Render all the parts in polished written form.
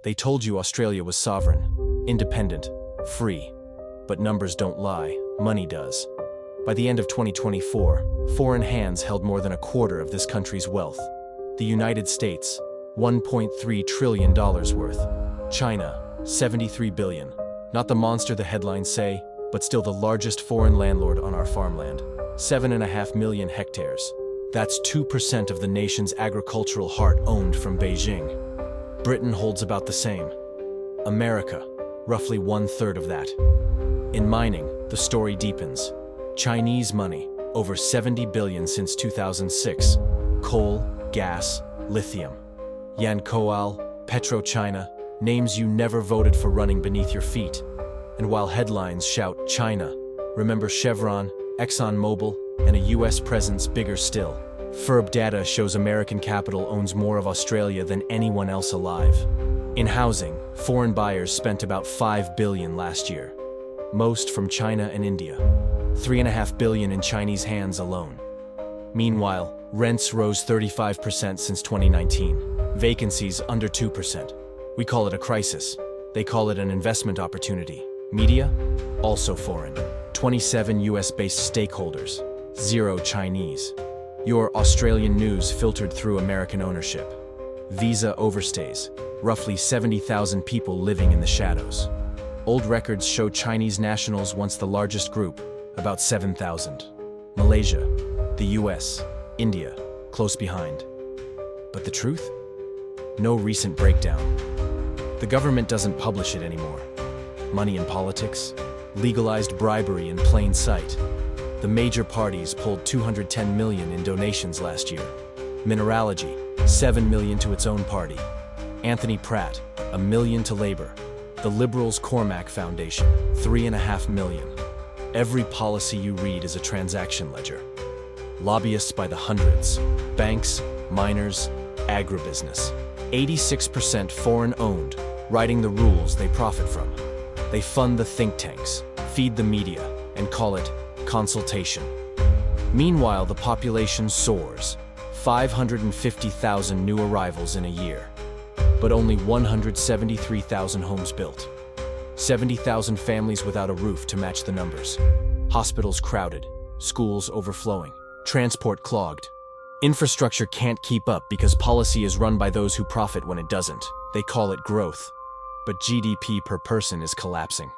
They told you Australia was sovereign, independent, free. But numbers don't lie, money does. By the end of 2024, foreign hands held more than a quarter of this country's wealth. The United States, $1.3 trillion worth. China, $73 billion. Not the monster the headlines say, but still the largest foreign landlord on our farmland. 7.5 million hectares. That's 2% of the nation's agricultural heart owned from Beijing. Britain holds about the same. America, roughly 1/3 of that. In mining, the story deepens. Chinese money, over 70 billion since 2006. Coal, gas, lithium. Yancoal, PetroChina, names you never voted for running beneath your feet. And while headlines shout China, remember Chevron, ExxonMobil, and a US presence bigger still. FIRB data shows American capital owns more of Australia than anyone else alive. In housing, foreign buyers spent about $5 billion last year. Most from China and India. $3.5 billion in Chinese hands alone. Meanwhile, rents rose 35% since 2019. Vacancies under 2%. We call it a crisis. They call it an investment opportunity. Media? Also foreign. 27 US-based stakeholders. 0 Chinese. Your Australian news filtered through American ownership. Visa overstays. Roughly 70,000 people living in the shadows. Old records show Chinese nationals once the largest group, about 7,000. Malaysia, the US, India, close behind. But the truth? No recent breakdown. The government doesn't publish it anymore. Money in politics? Legalized bribery in plain sight. The major parties pulled $210 million in donations last year. Mineralogy, $7 million to its own party. Anthony Pratt, $1 million to Labor. The Liberals' Cormac Foundation, $3.5 million. Every policy you read is a transaction ledger. Lobbyists by the hundreds. Banks, miners, agribusiness. 86% foreign-owned, writing the rules they profit from. They fund the think tanks, feed the media, and call it consultation. Meanwhile, the population soars. 550,000 new arrivals in a year. But only 173,000 homes built. 70,000 families without a roof to match the numbers. Hospitals crowded, schools overflowing, transport clogged. Infrastructure can't keep up because policy is run by those who profit when it doesn't. They call it growth. But GDP per person is collapsing.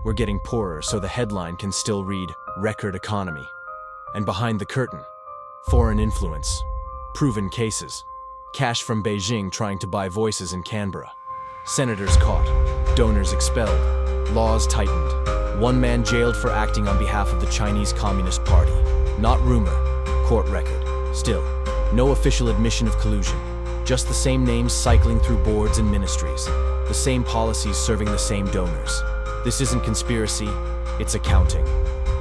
We're getting poorer, so the headline can still read, record economy. And behind the curtain, foreign influence, proven cases, cash from Beijing trying to buy voices in Canberra. Senators caught, donors expelled, laws tightened. One man jailed for acting on behalf of the Chinese Communist Party. Not rumor, court record. Still, no official admission of collusion. Just the same names cycling through boards and ministries. The same policies serving the same donors. This isn't conspiracy, it's accounting.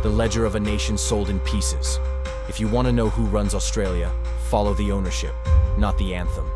The ledger of a nation sold in pieces. If you want to know who runs Australia, follow the ownership, not the anthem.